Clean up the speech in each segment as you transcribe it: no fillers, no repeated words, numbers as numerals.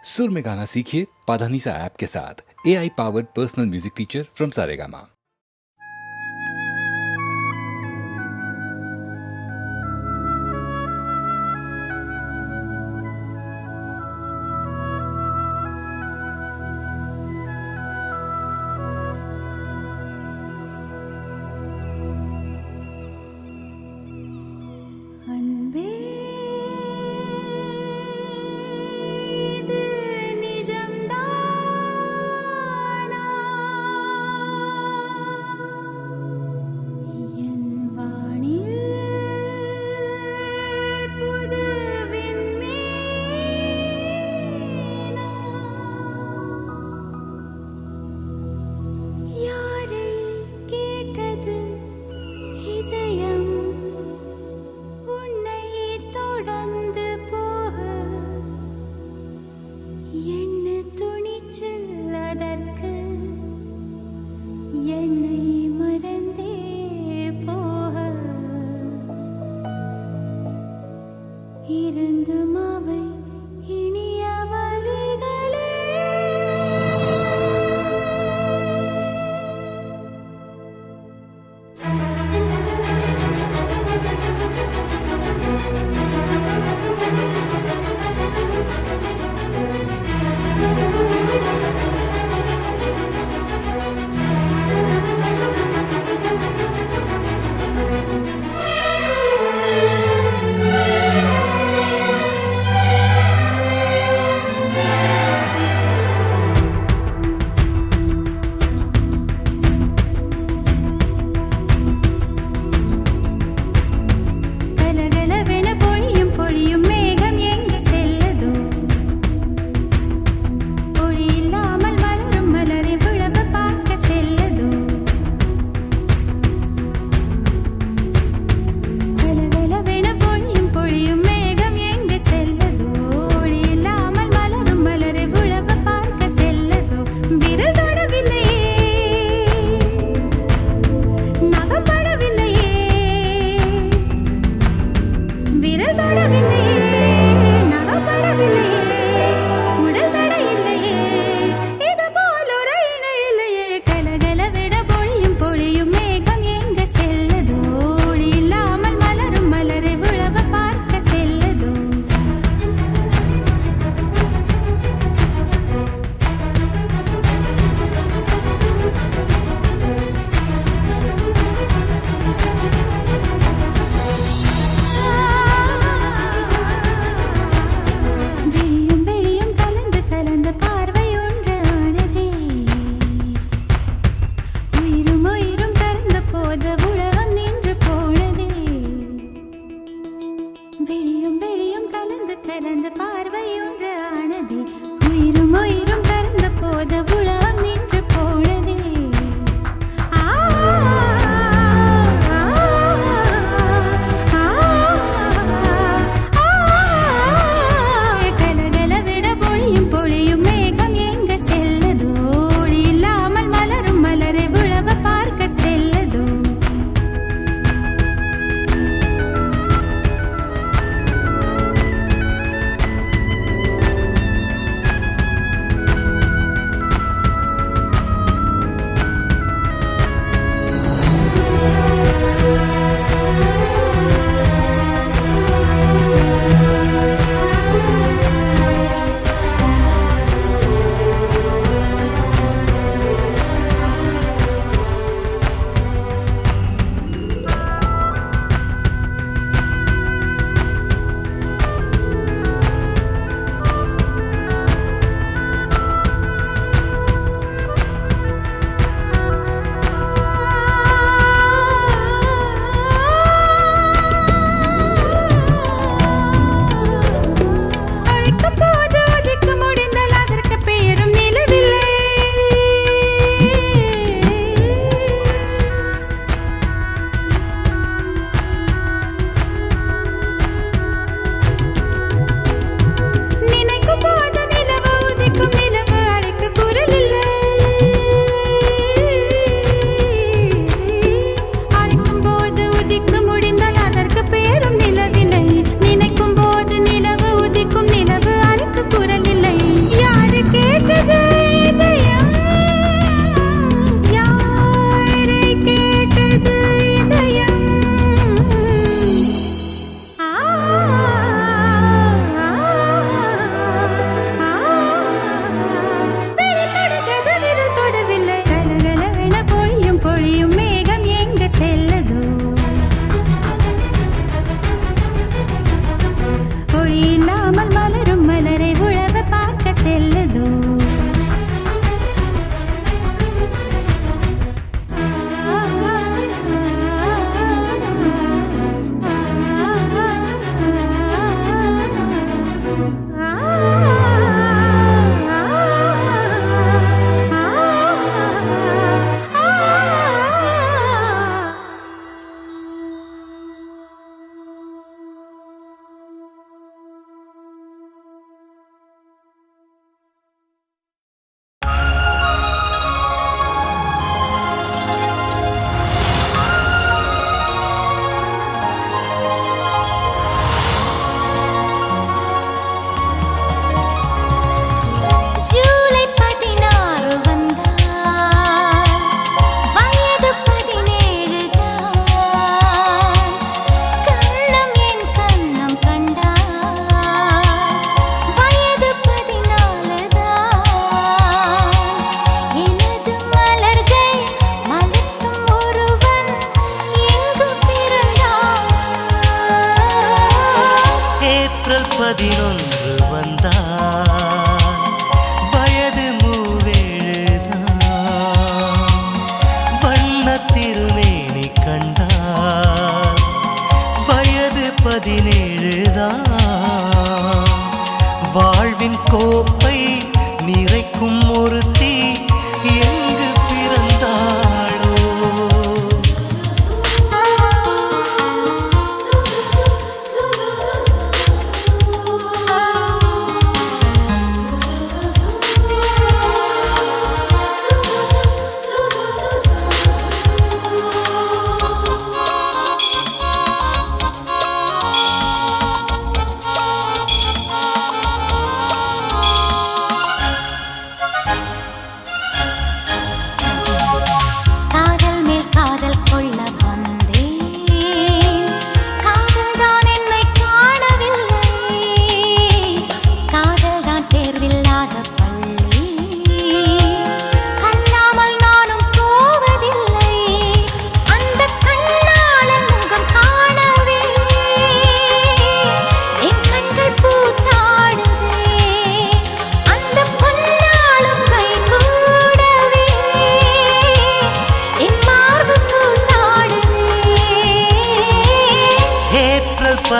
सुर में गाना सीखिए पाधानीसा ऐप के साथ। AI powered personal music teacher from Saregama.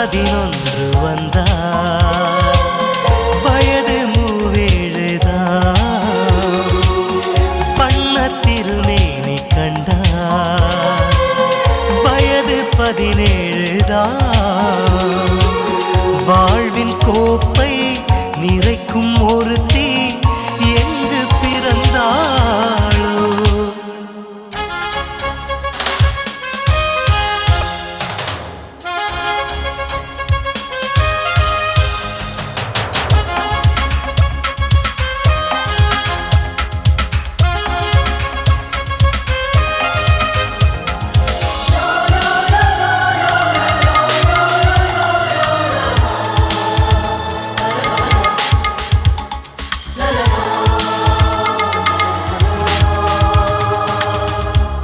11 வந்தார், வயது 37தான். வண்ண திருமேனி கண்டார், வயது 17 தான். வாழ்வின் கோப்பை நிறைக்கும் ஒருத்தி எங்கு பிறந்தாளோ?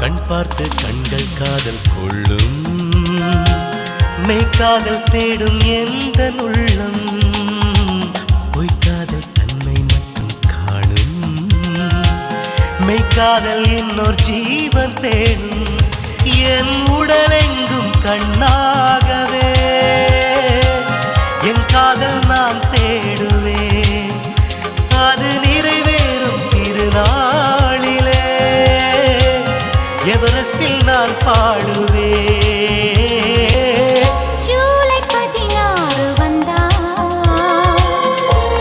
கண் பார்த்து கண்கள் காதல் கொள்ளும், மெய்காதல் தேடும் எந்த உள்ளம். பொய்க்காதல் தன்னை மட்டும் காணும், மெய்காதல் இன்னொரு ஜீவன் தேடும். என் உடலெங்கும் கண்ணாகவே என் காதல் நான் தேடுவேன். அது நிறைவேறும் திருநாளிலே எவரெஸ்டில் நான் பாடுவேன். ஜூலை 16 வந்தார்,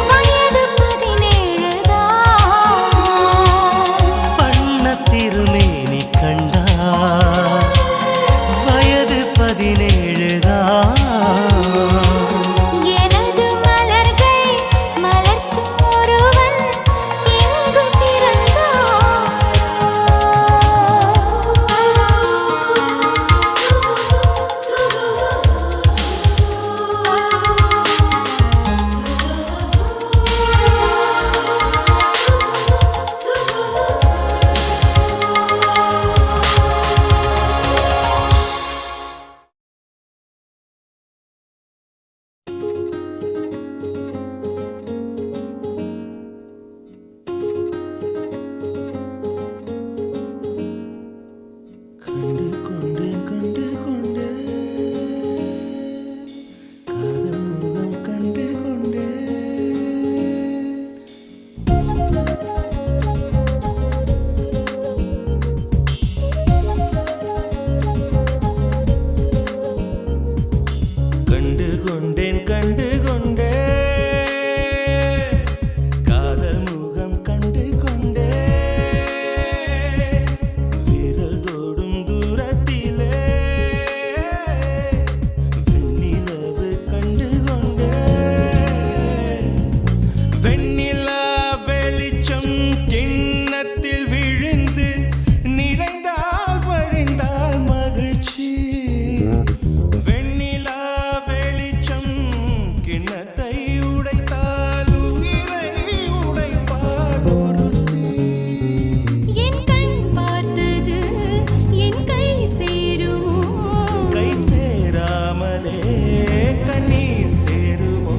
வயது 17 தான். வண்ண திருமேனி கண்டார், வயது 17 தான். எனது மலர்கள் மலர்த்தும் ஒருவன் எங்கு கண்டு கொண்டேன் கண்டு கொண்டேன், காதல் முகம் கண்டு கொண்டேன். கண்டு கொண்டேன் கண்டு கொண்டேன், காதல் முகம் கண்டு கொண்டேன். விரல் தொடும் தூரத்திலே வெண்ணிலவு கண்டு கொண்டேன். வெண்ணிலா வெளிச்சம் கிண்ணத்தில் விழுந்து நிறைந்தால் வழிந்தால் மகிழ்ச்சி. வெண்ணிலா வெளிச்சம் கிண்ணத்தை உடைத்தால் உயிரை உடைப்பாள் ஒருத்தி. என் கண் பார்த்தது என் கை சேருமோ? கை சேராமலே கண்ணீர் சேருமோ?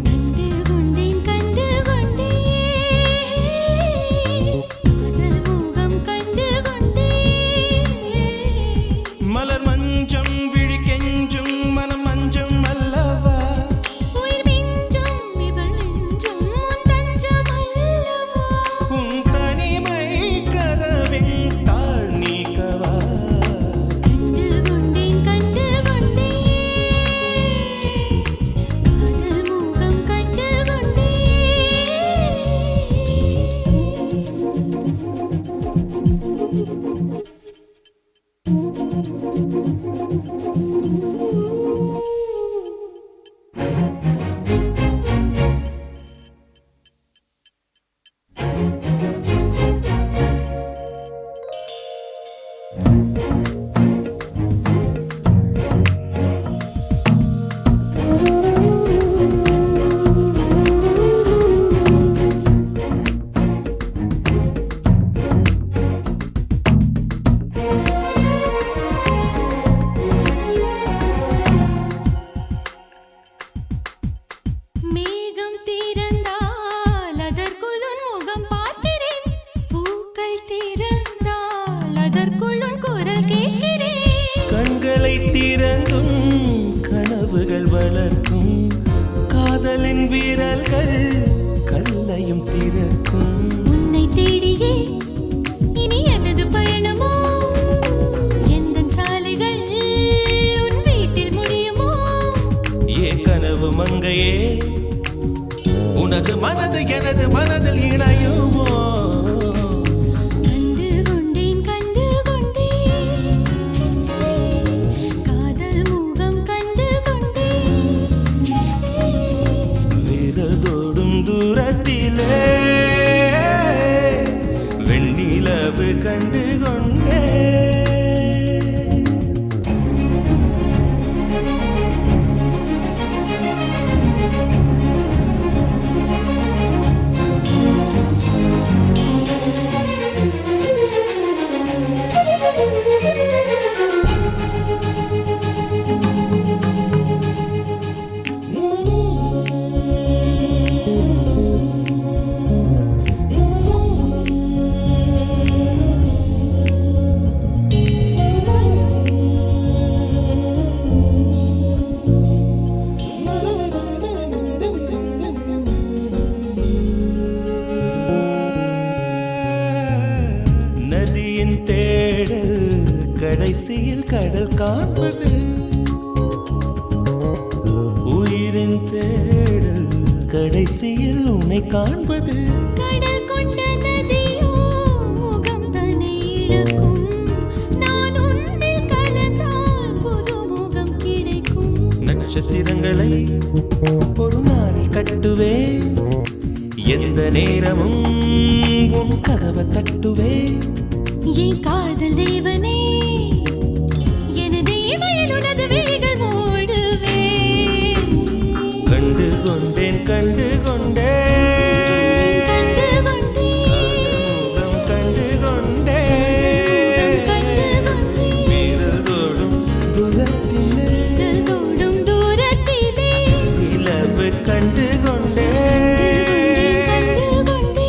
கண்டு கொண்டேன் கண்டு கொண்டேன், இதயம் திறக்கும். உன்னை தேடியே இனி எனது பயணமோ, எந்தன் சாலைகள் உன் வீட்டில் முடியுமோ? ஏ கனவு மங்கையே, உனது மனது எனது மனதில் இணையுமோ? கண்டு கொண்டேன் காதல் முகம் கண்டு கொண்டேன். விரல் தோடும் தூரத்திலே வெண்ணிலவு கண்டு கொண்டே. நதியின் தேடல் கடைசியில் கடல் காண்பது, உயிரின் தேடல் கடைசியில் உன்னை காண்பது. கடல் கொண்ட நதியோ முகம் தன்னை இழக்கும், நான் உன்னில் கலந்தால் புது முகம் கிடைக்கும். நட்சத்திரங்களை ஒரு நாளில் கட்டுவேன், எந்த நேரமும் உன் கதவை தட்டுவேன். என் காதல் தேவனே, எனது இமையில் உனது விழிகள் மூடுவேன். கண்டு கொண்டேன் கண்டு கொண்டேன், கண்டு கொண்டேன், முகம் கண்டு கொண்டேன். கண்டு கொண்டேன், விரல் தோடும் தூரத்திலே விரல் தோடும் தூரத்திலே நிலவு கண்டு கொண்டேன். கண்டு கொண்டேன்.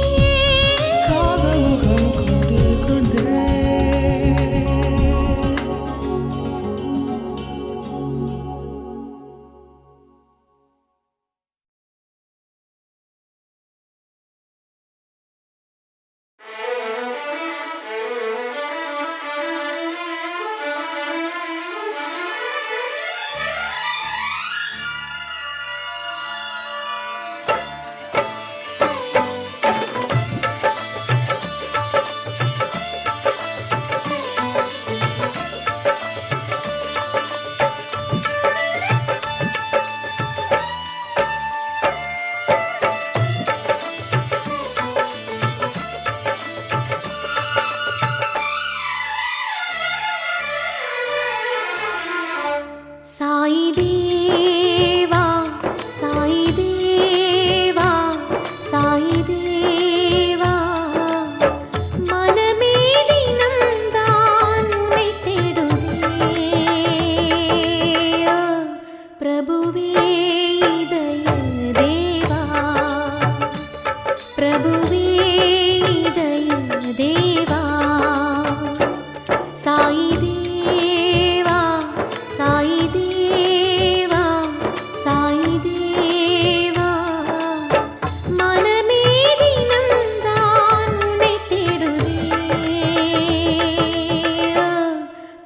காதல் முகம் கொண்டு கொண்டேன். சாயி தேவா, சாயி தேவா, சாயி தேவா, மனமே தினம் தான் உன்னை தேடுதே. பிரபுவே இதய தேவா, பிரபுவே இதய தேவா, சாயி தேவா, சாயி தேவா, சாயி தேவா, மனமே தினம் தான் உன்னை தேடுதே.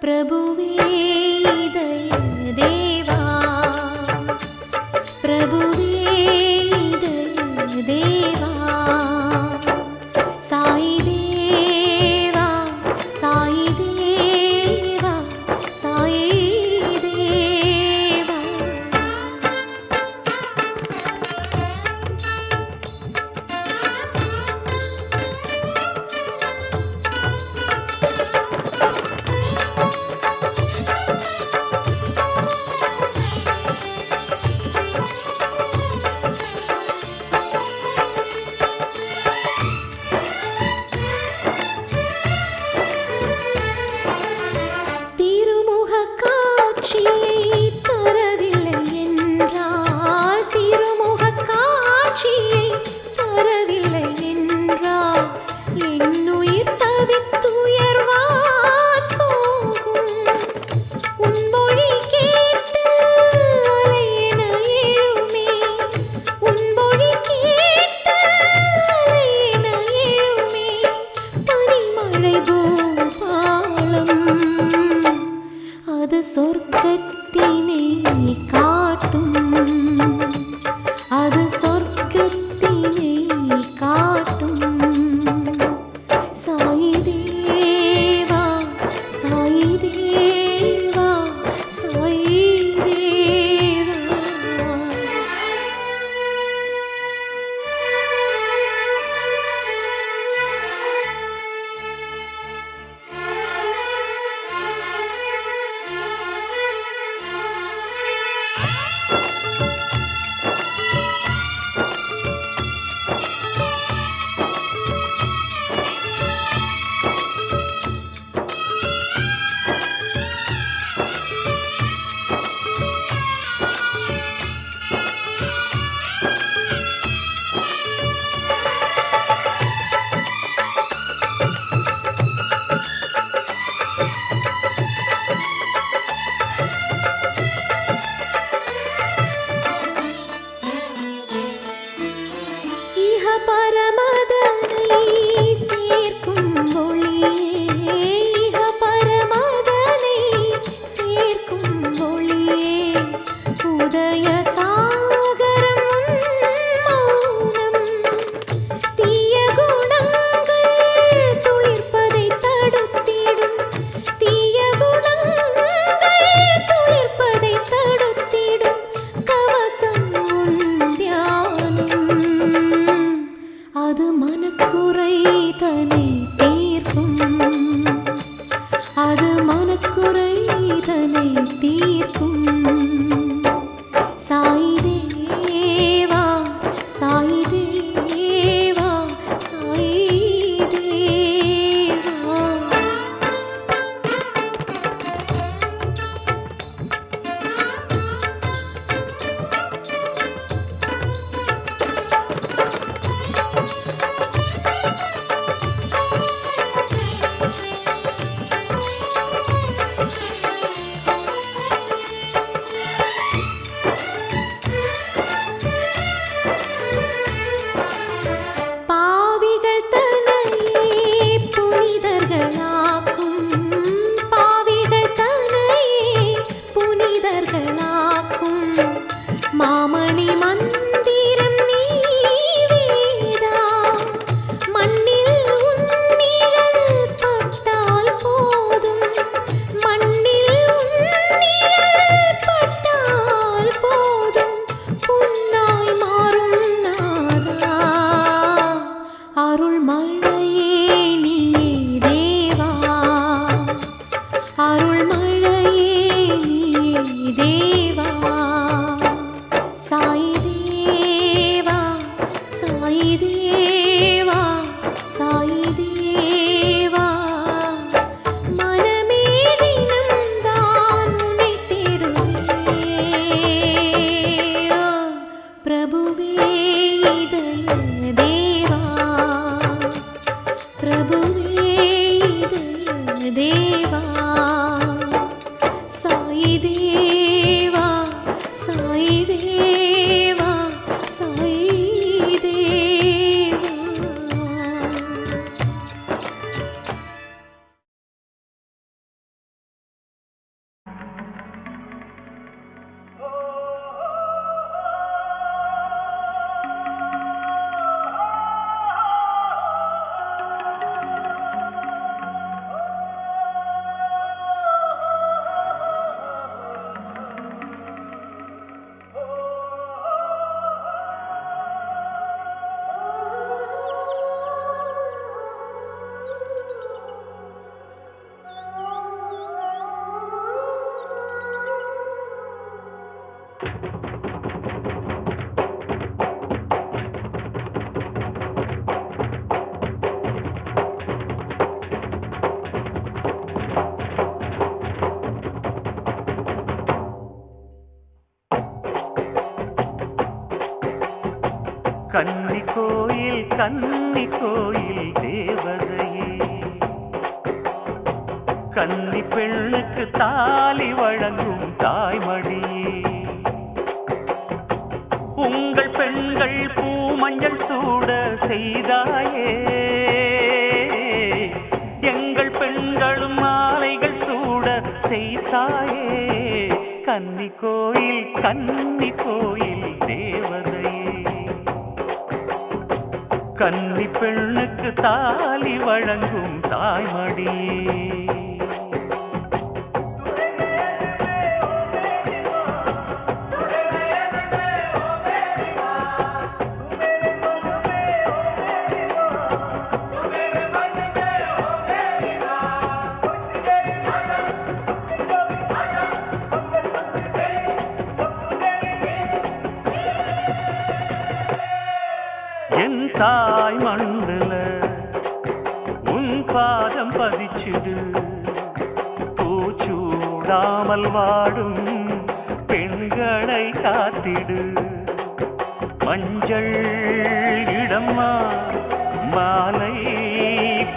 பிரபுவே இதய தேவா, பிரபுவே இதய தேவா. பரமதனை சேர்க்கும் ஒளியே, இஹ பரமதனை சேர்க்கும் ஒளியே, உதய சாகரம் மௌனம், தீய குணங்கள் துளிர்ப்பதை தடுத்திடும், தீய குணங்கள் துளிர்ப்பதை தடுத்திடும் கவசம் உன் தியானம், அது மனக்குறை தனை தீர்க்கும், அது மனக்குறை தனை தீர்க்கும். சாயி தேவா, சாயி தேவா, சாயி தேவா. பாவிகள் தன்னையே புனிதர்களாக்கும், பாவிகள் தன்னையே புனிதர்களாக்கும், மாமணி மந்திரம் நீ வேதா, மண்ணில் உன் நிழல் பட்டால் போதும், மண்ணில் உன் நிழல் பட்டால் போதும், புன்னாய் மாறும் நாதா, அருள் மழையே நீயே தேவா, அருள் மழையே நீயே தேவா. சாயி தேவா, சாயி தேவா, சாயி தேவா. மனமே தினம்தான் உன்னை தேடுதே, ஓ பிரபுவே இதய தேவா, பிரபுவே இதய தேவா. சாயி தேவா, சாயி தேவா, சாயி தேவா. கன்னி கோயில் தேவதையே, கன்னி பெண்ணுக்கு தாலி வழங்கும் தாய்மடியே, உங்கள் பெண்கள் பூமஞ்சள் சூட செய்தாயே, எங்கள் பெண்களும் மாலைகள் சூட செய்தாயே. கன்னி கோயில் தேவதையே, கன்னி பெண்ணுக்கு தாலி வழங்கும் தாய்மடியே. என் தாய் மண்ணுல உன் பாதம் பதிச்சுடு, பூச்சூடாமல் வாடும் பெண்களை காத்திடு. மஞ்சள் இடம்மா, மாலை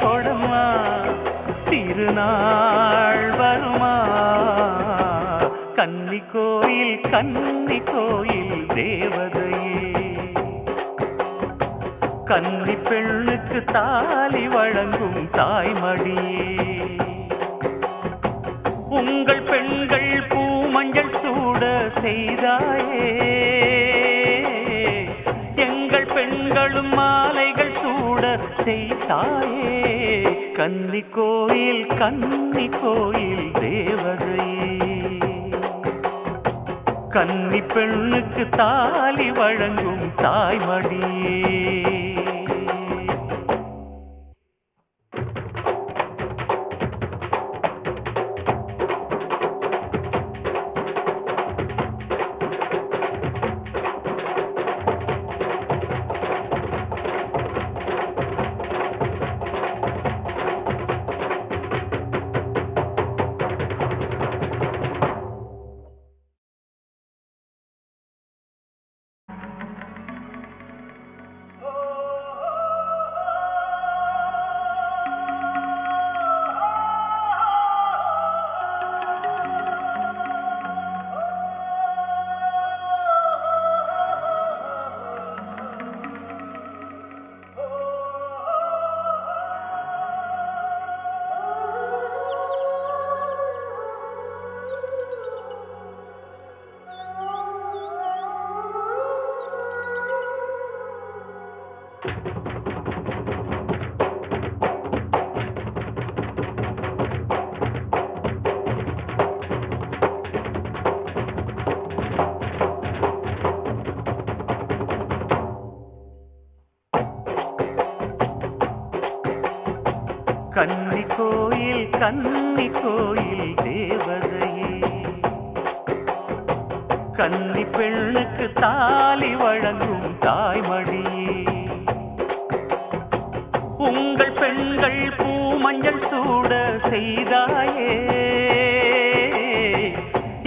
கொடம்மா, திருநாள் வருமா. கன்னி கோயில் தேவதையே, கன்னி பெண்ணுக்கு தாலி வழங்கும் தாய்மடியே. உங்கள் பெண்கள் பூமஞ்சள் சூட செய்தாயே, எங்கள் பெண்களும் மாலைகள் சூட செய்தாயே. கன்னி கோயில் தேவதையே, கன்னி பெண்ணுக்கு தாலி வழங்கும் தாய்மடியே. கன்னி கோயில் தேவதையே, கன்னி பெண்ணுக்கு தாலி வழங்கும் தாய்மடியே. உங்கள் பெண்கள் பூமஞ்சள் சூட செய்தாயே,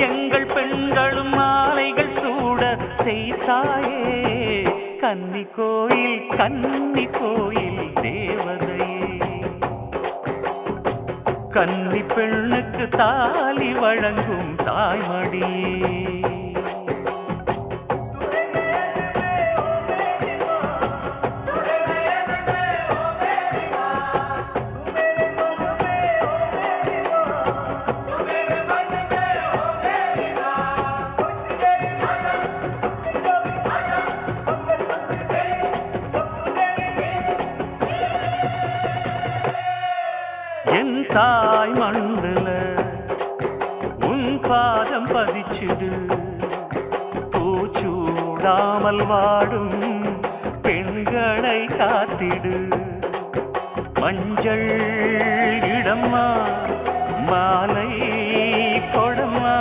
எங்கள் பெண்களும் மாலைகள் சூட செய்தாயே. கன்னி கோயில் தேவதையே, கன்னி பெண்ணுக்கு தாலி வழங்கும் தாய்மடியே. என் தாய் மண்ணுல உன் பாதம் பதிச்சுடு, பூச்சூடாமல் வாடும் பெண்களை காத்திடு. மஞ்சள் இடம்மா மாலை கொடம்மா,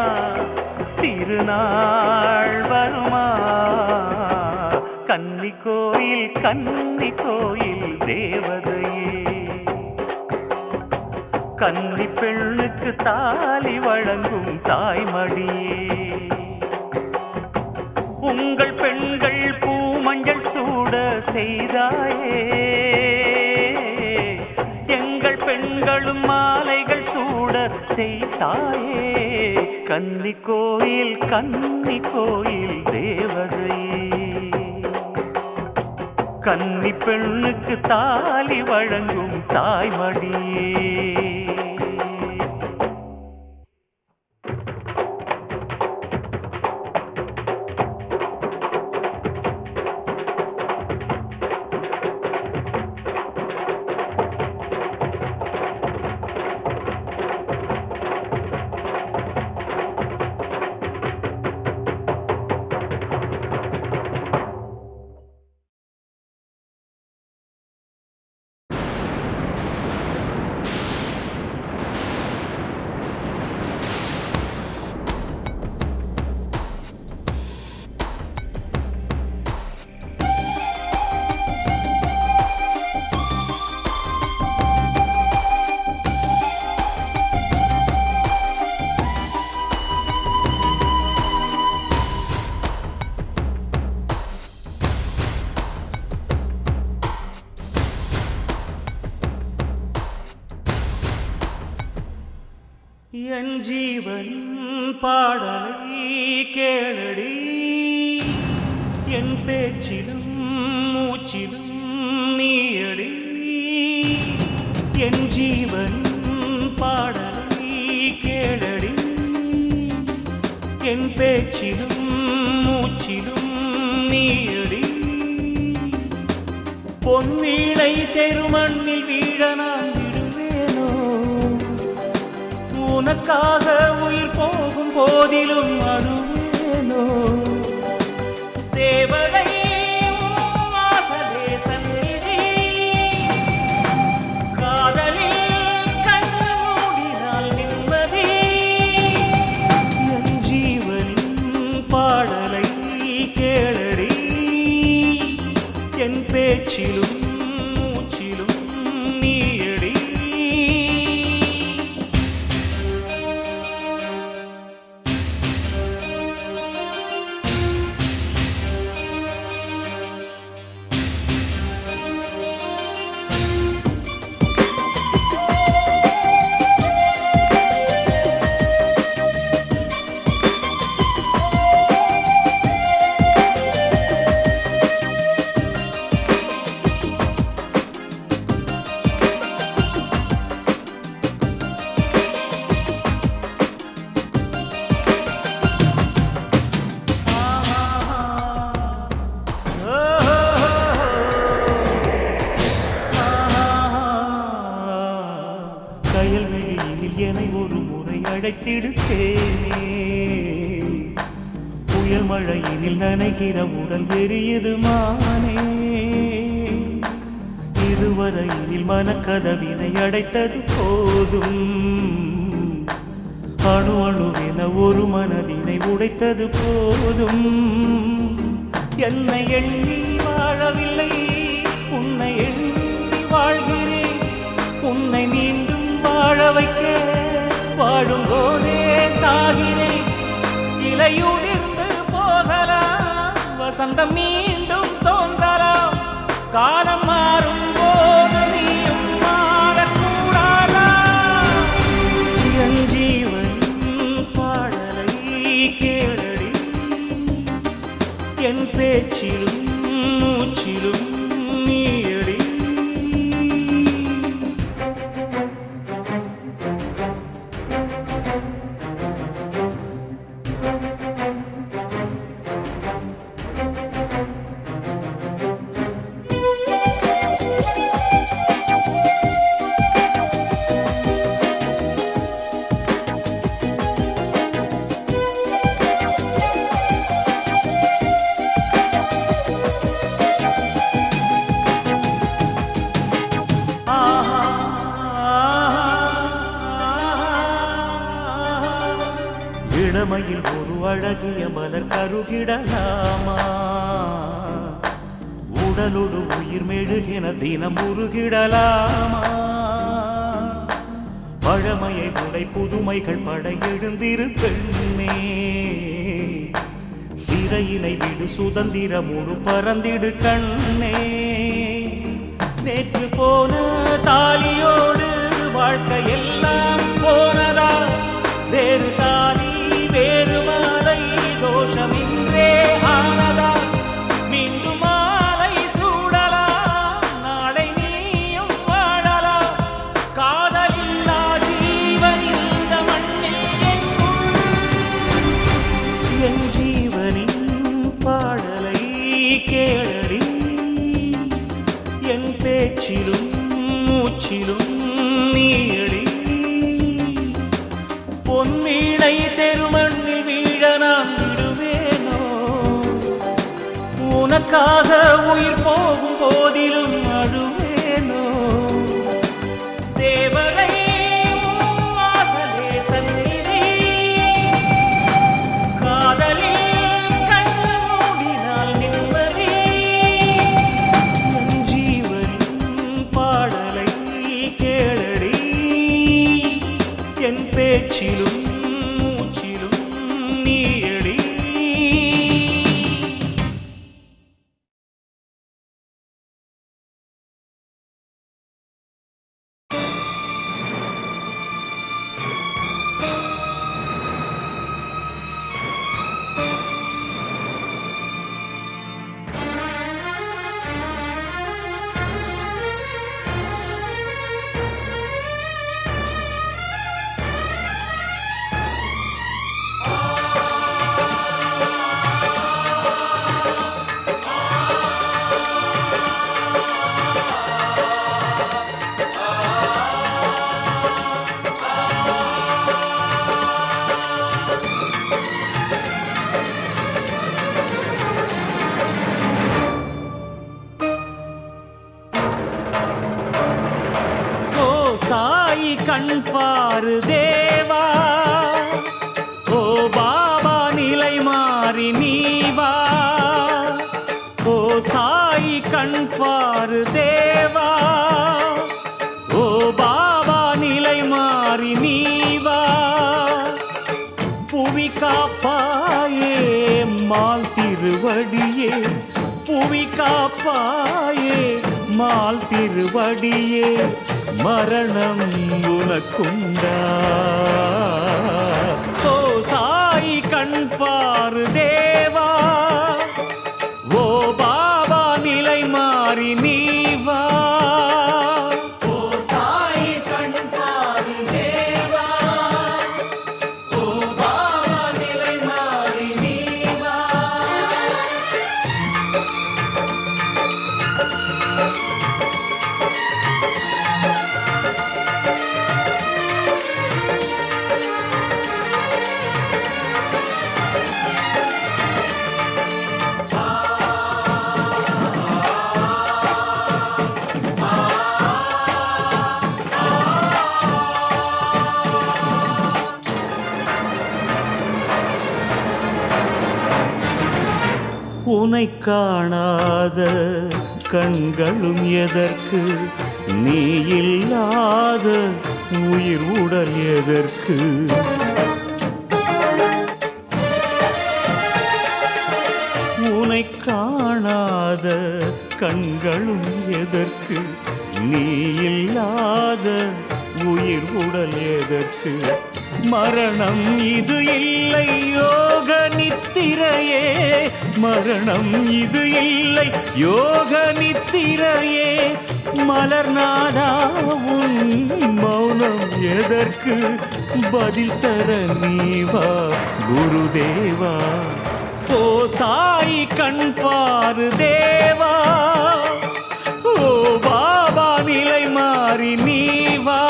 திருநாள் வருமா. கன்னி கோயில் தேவதையே, கன்னி பெண்ணுக்கு தாலி வழங்கும் தாய்மடியே. உங்கள் பெண்கள் பூமஞ்சள் சூட செய்தாயே, எங்கள் பெண்களும் மாலைகள் சூட செய்தாயே. கன்னி கோயில் தேவதையே, கன்னி பெண்ணுக்கு தாலி வழங்கும் தாய்மடியே. என் ஜீவன் பாடலை கேளடி, என் பேச்சிலும் மூச்சிலும் என் ஜீவன் பாடலை கேளடி என் பேச்சிலும் மூச்சிலும் நீயடி பொன்வீணை தெருமண்ணில் வீழ நான் விடுவேனோ உனக்காக உயிர் போகும் போதிலும் அழுவேனோ தேவதை வாசலே சந்நிதி காதலில் கண் மூடினால் நிம்மதி என் ஜீவனின் பாடலை கேளடி என் பேச்சிலும் மூச்சிலும் நீயடி கயல்வெளியில் என்னை ஒரு முறை அழைத்திடுத்தேனே புயல் மழையினில் நனைகிற உடல் எரியுது மானே இதுவரையில் மனக்கதவினை அடைத்தது போதும் அணு அணுவென ஒரு மனதினை உடைத்தது போதும் என்னை எண்ணி வாழவில்லை உன்னை எண்ணி வாழ்கிறேன் உன்னை மீண்டும் வாழ வைக்க வாழும் போதே சாகிறேன் இலையுதிர்ந்து போகலாம் வசந்தம் மீண்டும் தோன்றலாம் காலம் மாறும் போது நீயும் மாறக்கூடாதா என் ஜீவன் பாடலை கேளடி என் பேச்சிலும் மூச்சிலும் நீயடி இளமையில் ஒரு அழகிய மலர் கருகிடலாமா உடலோடு உயிர் மெழுகின தினம் உருகிடலாமா பழமையை உடை புதுமைகள் படையெழுந்திரு பெண்ணே சிறையினை விடு சுதந்திரம் ஒரு பறந்திடு கண்ணே நேற்று போன தாலியோடு வாழ்க்கை எல்லாம் போனதா வேறு தாலி வேறு மாலை தோஷமின்றே ஆனதா மீண்டும் மாலை சூடலாம் நாளை நீயும் வாழலாம் காதலில்லா ஜீவன் இந்த மண்ணில் என் ஜீவனின் பாடலை கேளடி என் பேச்சிலும் மூச்சிலும் நீயடி பொன்வீணை தெருமண்ணில் வீழ நான் விடுவேனோ உனக்காக உயிர் போகும் போதிலும் அழுவேனோ தேவதை வாசலே சந்நிதி காதலில் கண் மூடினால் நிம்மதி என் ஜீவனின் பாடலை கேளடி என் பேச்சிலும் மூச்சிலும் நீயடி சாயி கண் பாரு தேவா, ஓ பாபா நிலை மாறி நீ வா. ஓ சாயி கண் பாரு தேவா, ஓ பாபா நிலை மாறி நீ வா. புவி காப்பாயே மால் திருவடியே, புவி காப்பாயே மால் திருவடியே, மரணம் உனக்குண்டா. ஓ சாயி கண் பாரு தேவா, ஓ பாபா நிலை மாறி நீ வா. ஓ சாயி கண் பாரு தேவா, ஓ பாபா நிலை மாறி நீ வா. உனை காணாத கண்களும் எதற்கு, நீ இல்லாத உயிர் உடல் எதற்கு. உனை காணாத கண்களும் எதற்கு, நீ இல்லாத உயிர் உடல் எதற்கு. மரணம் இது இல்லை யோக நித்திரையே, மரணம் இது இல்லை யோக நித்திரையே. மலர்நாதா உன் மௌனம் எதற்கு, பதில் தர நீ வா குருதேவா. ஓ சாயி கண் பாரு தேவா, ஓ பாபா நிலை மாறி நீ வா.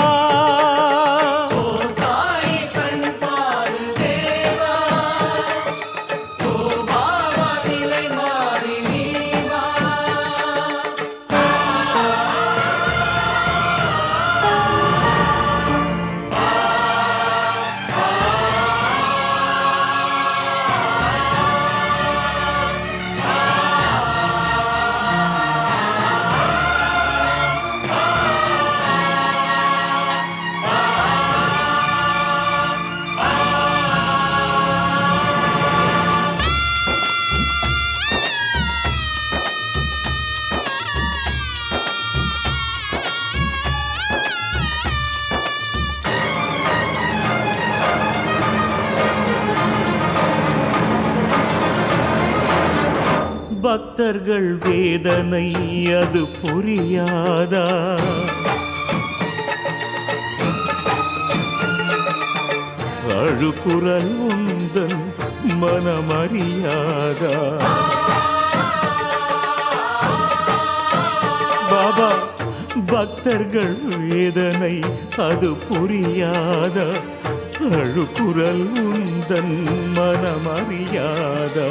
பக்தர்கள் வேதனை அது புரியாதா, அழுகுரல் உந்தன் மனமறியாதா. பாபா பக்தர்கள் வேதனை அது புரியாதா, அழுகுரல் உந்தன் மனமறியாதா.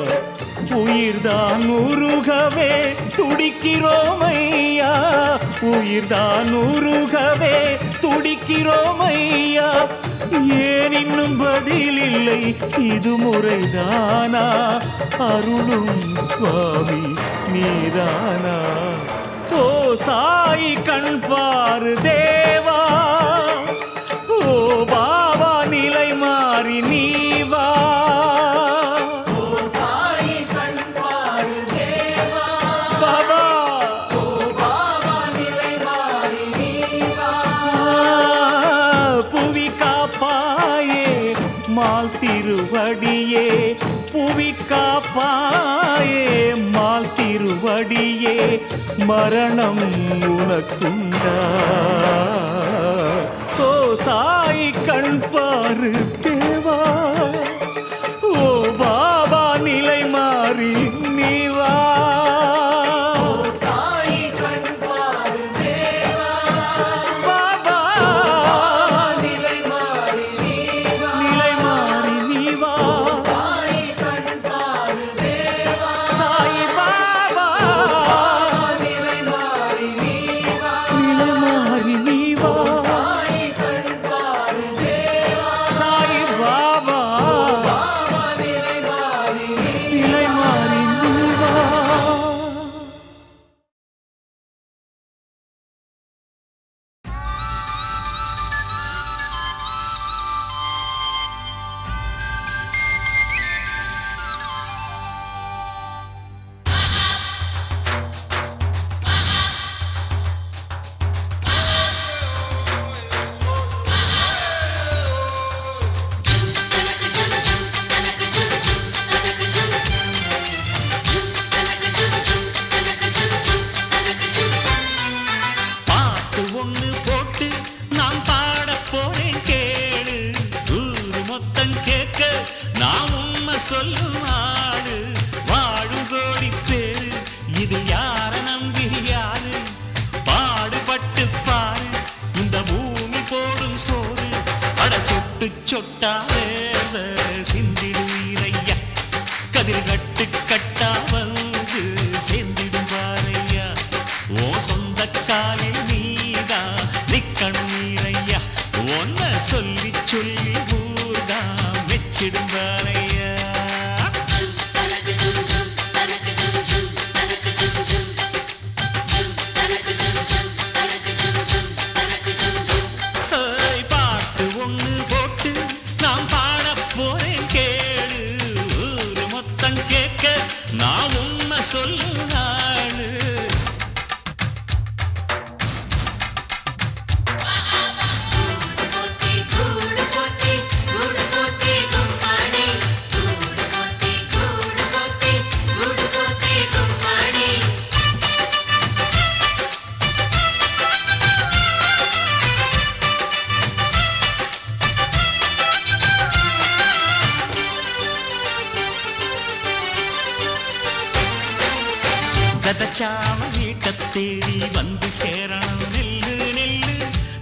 உயிர்தான் உருகவே துடிக்கிறோமையா, உயிர்தான் உருகவே துடிக்கிறோமையா. ஏன் இன்னும் பதில் இல்லை, இது முறைதானா, அருளும் சுவாமி நீரானா. ஓ சாயி கண் பாரு தேவா, ஓ பாபா நிலை மாறி நீ வா. மால் திருவடியே புவி காப்பாயே, மால் திருவடியே மரணம் உனக்குண்டா. ஓ சாயி கண் பாரு தேவா, ஓ பாபா நிலை மாறி நீ வா. பாட்டு ஒண்ணு போட்டு நான் பாட போறேன் கேளு. ஊரு மொத்தம் கேட்க நான் உண்மை சொல்லும் ஆளு. வாழும் கோடி பேரு இது யார நம்பி யாரு? பாடுபட்டு பாரு இந்த பூமி போடும் சோறு. அட சொட்டு சொட்டா வேத சிந்திடுவீரையா, கதிர் கட்டு கட்டா வந்து சேர்ந்திடும் பாரையா. ஓ சொந்த காலில் நீதான் நிக்கணும் நீரையா, ஒன்ன சொல்லி சொல்லி ஊர்தான் மெச்சிடும் பாரையா. பாட்டு ஒண்ணு போட்டு நான் பாட போறேன் கேளு. ஊரு மொத்தம் கேட்க நான் உண்மை சொல்லும் நாளு. விதச்சாம வீட்டை தேடி வந்து சேரணும் நெல்லு நெல்லு.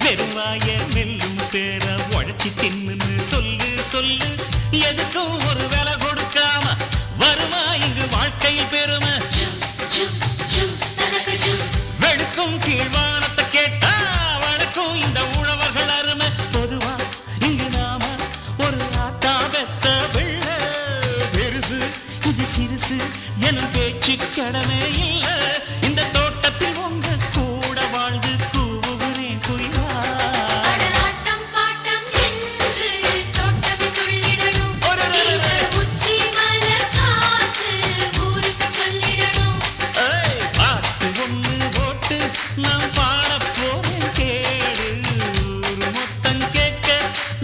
வெறுவாய நெல்லும் பேர உழைச்சி தின்னு சொல்லு சொல்லு. எதுக்கும் ஒரு விலை கொடுக்காம வருமா இங்கு வாழ்க்கையில் பெருமை. வெடுக்கும் கீழ்வானத்தை கேட்டா வழக்கும் இந்த உழவர்கள் அருமை. பொதுவா இங்கு நாம ஒரு ஆட்டா பெத்த வெள்ள பெருசு இது சிறுசு எனும் பேச்சு கடமை இல்ல. இந்த தோட்டத்தில் உங்க கூட வாழ்ந்து கூவுகிறேன் குயிலா. பாட்டு ஒண்ணு போட்டு நான் பாட போறேன் கேளு. ஊரு மொத்தம் கேட்க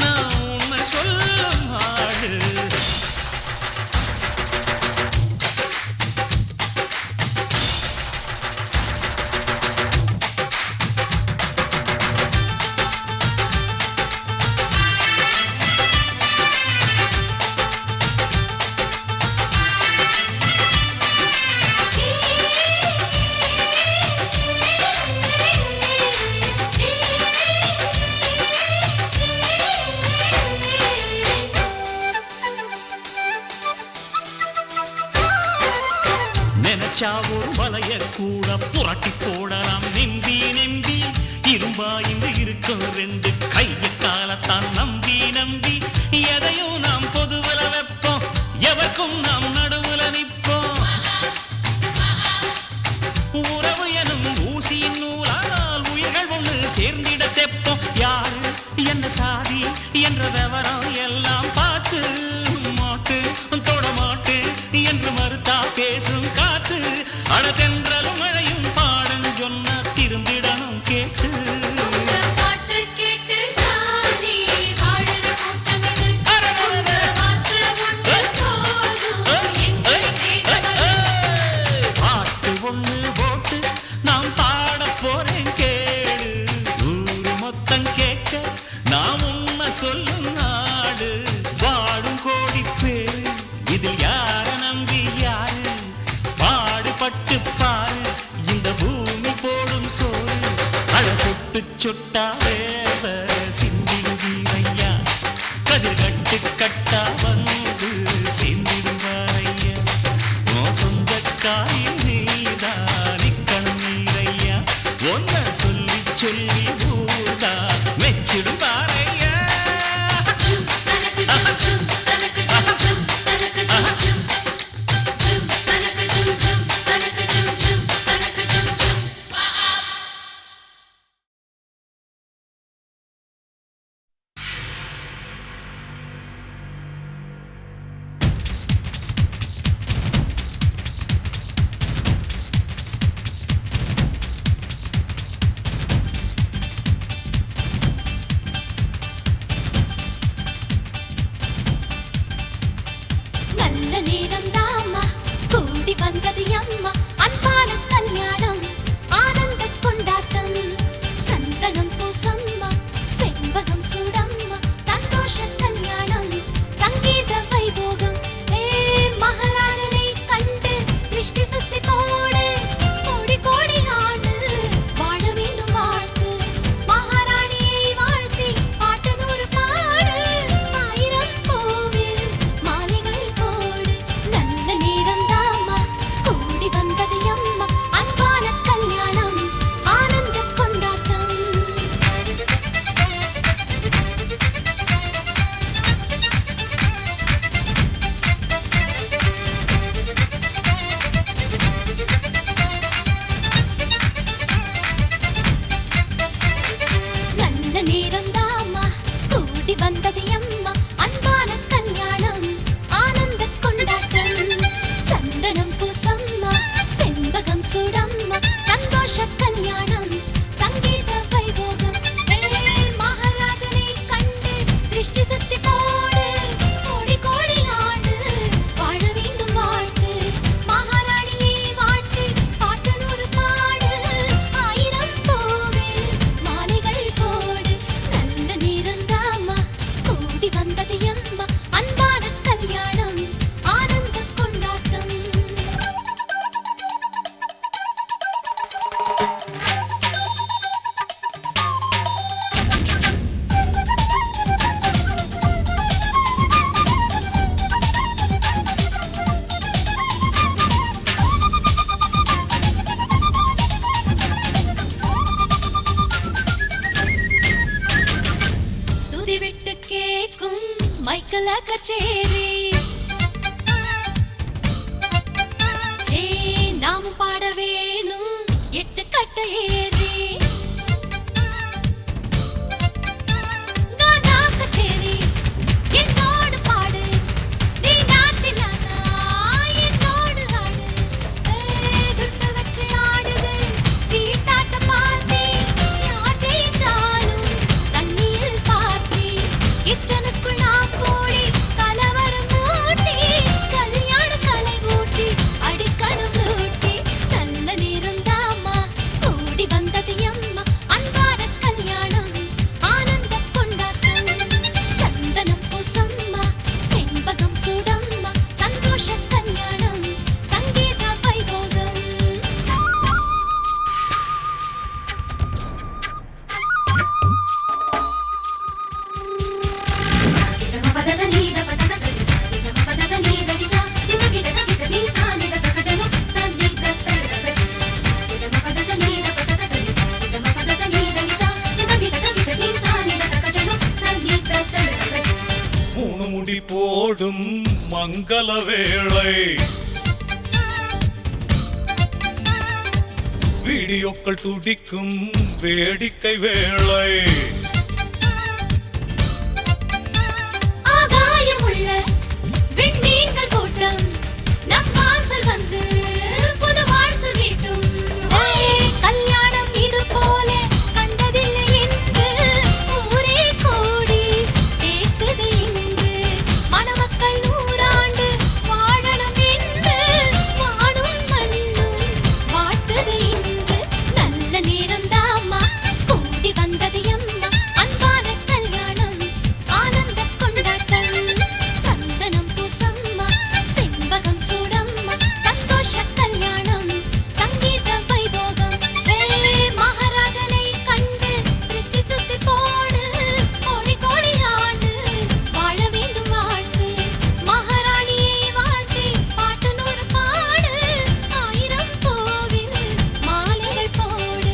நான் உண்மை சொல்லும் ஆளு. நினைச்சா ஒரு வலைய கூட புரட்டி போடலாம் நம்பி நம்பி. இரும்பா இங்கு இருக்கும் ரெண்டு கைய காலத்தான் நம்பி நம்பி. எதையும் நாம் பொதுவுல வைப்போம், எவருக்கும் நாம் நடுவுல நிற்போம். உறவு எனும் ஊசியின் நூலால் உயிர்கள் ஒன்று சேர்ந்திட தெப்போம். யாரு என்ன சாதி என்ற விவரம் எல்லாம் பார்த்து மாட்டு தொட மாட்டு என்று மறுத்தா பேசும் காத்து. அடதென்றலும் மழையும் பாடம் சொன்ன திரும்பிடணும் கேட்டு. பாட்டு ஒண்ணு போட்டு நாம் பாட போறேன் கேளு. ஊரு மொத்தம் கேட்க நான் உண்மை சொல்லும் நாடு. வாழும் கோடி பேரு இதில் யார நம்பி யாரு? பாடுபட்டு பாரு இந்த பூமி போடும் சோறு. அழ சொட்டு சொட்டா வேத சிந்திடுவீரையா, கதிர் கட்டு கட்டா வந்து சேர்ந்திடுவாரையா. உன் சொந்த காயில் நீதான் நிக்கணும் நீரையா, ஒன்ன சொல்லி சொல்லி ஊதா மெச்சிடும் பாரையா. மைக்கேல கச்சேரி ஹே நாமும் பாட வேணும் 8 கட்ட ஏறி கானா கச்சேரி என்னோடு பாடு நீ நாத்திலானா என்னோடு ஆடு துட்டு வச்சு ஆடுது சீட்டாட்ட பார்த்தி யார் ஜெயிச்சாலும் தண்ணியில் பார்த்தி கிச்சனுக்குள் நான் கூடி கலவரம் மூட்டி கல்யாண கலை மூட்டி அடிக்கணும் மூட்டி நல்ல நேரம் தாமா கூடி வந்தது அம்மா அன்பான கல்யாணம் ஆனந்த கொண்டாட்டம் சந்தனம் பூசம்மா செண்பகம் சூடம்மா சந்தோஷ கல்யாணம் சங்கீத வைபோகம் முடி போடும் மங்கள வேளை வீடியோக்கள் துடிக்கும் வேடிக்கை வேளை ஆகாயமுள்ள விண்மீன்கள் கூட்டம் நம் வாசல் வந்து புது வாழ்த்து வீட்டும் கல்யாணம் இது போல கண்டதில்லை என்று ஊரே கூடி பேசுது இங்கு மணமக்கள் 100 ஆண்டு வாழணும் என்று வானும் மண்ணும் வாழ்த்துது இங்கு நல்ல நேரம் தாமா கூடி வந்தது அம்மா அன்பான கல்யாணம் ஆனந்த கொண்டாட்டம் சந்தனம் பூசம்மா செண்பகம் சூடம்மா சந்தோஷ கல்யாணம் சங்கீத வைபோகம் மகாராஜனை கண்டு திருஷ்டி சுத்தி போடு கோடி கோடி ஆண்டு வாழ வேண்டும் வாழ்த்து மகாராணியை வாழ்த்தி பாட்டு 100 பாடு 1000 கோவில் மாலைகள் போடு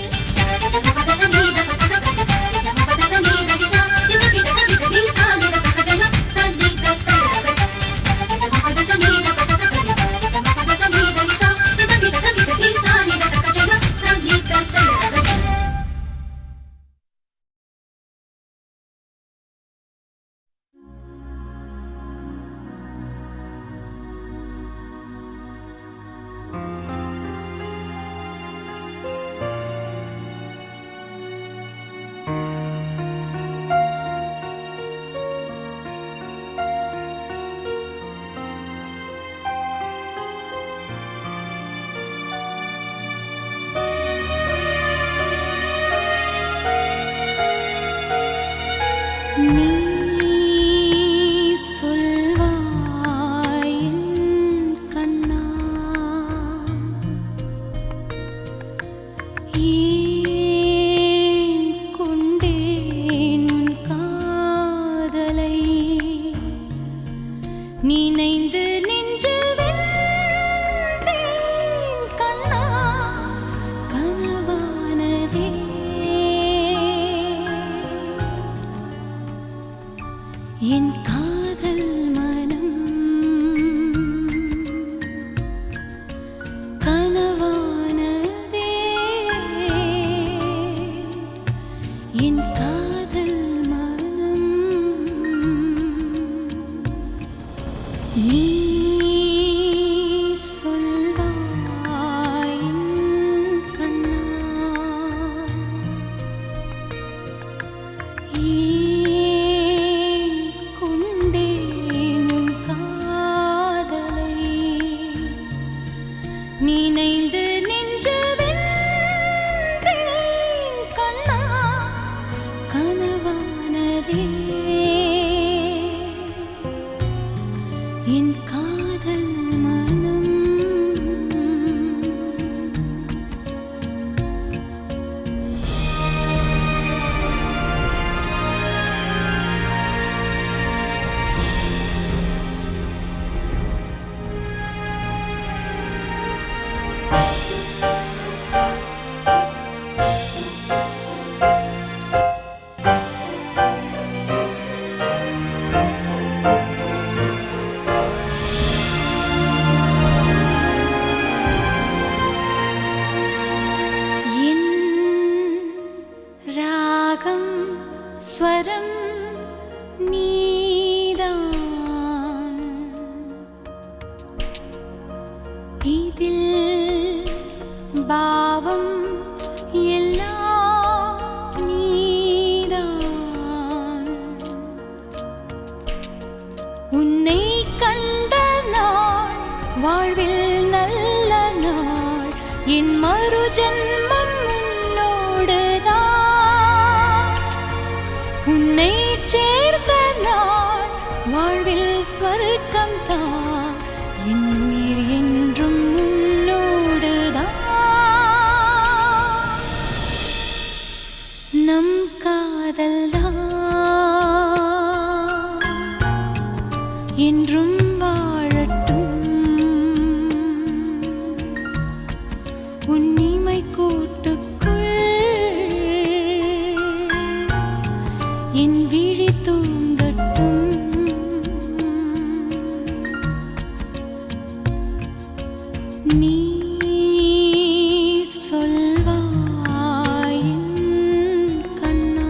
நீ சொல்வாய் என் கண்ணா ஏன் கொண்டேன் உன் காதலை நினைந்து நெஞ்சில் வெந்தேன் கண்ணா கனவானதே என் காதல் மனம் கனவானதே என் காதல் மனம் நீ சொல்வாய் என் கண்ணா ஏன் ஸ்வரம் நீதான். இதில் பாவம் எல்லாம் நீதான். உன்னை கண்ட நாள் வாழ்வில் நல்ல நாள். என் மறு ஜென்மம் உன்னோடுதான். உன்னை சேர்ந்த நாள் வாழ்வில் ஸ்வர்க்கம் தான். என் உயிர் என்றும் உன்னோடுதான். நம் காதல் என்றும் வாழட்டும். உன் இமை கூட்டுக்குள் என் விழி தூங்கட்டும். நீ சொல்வாய் என் கண்ணா.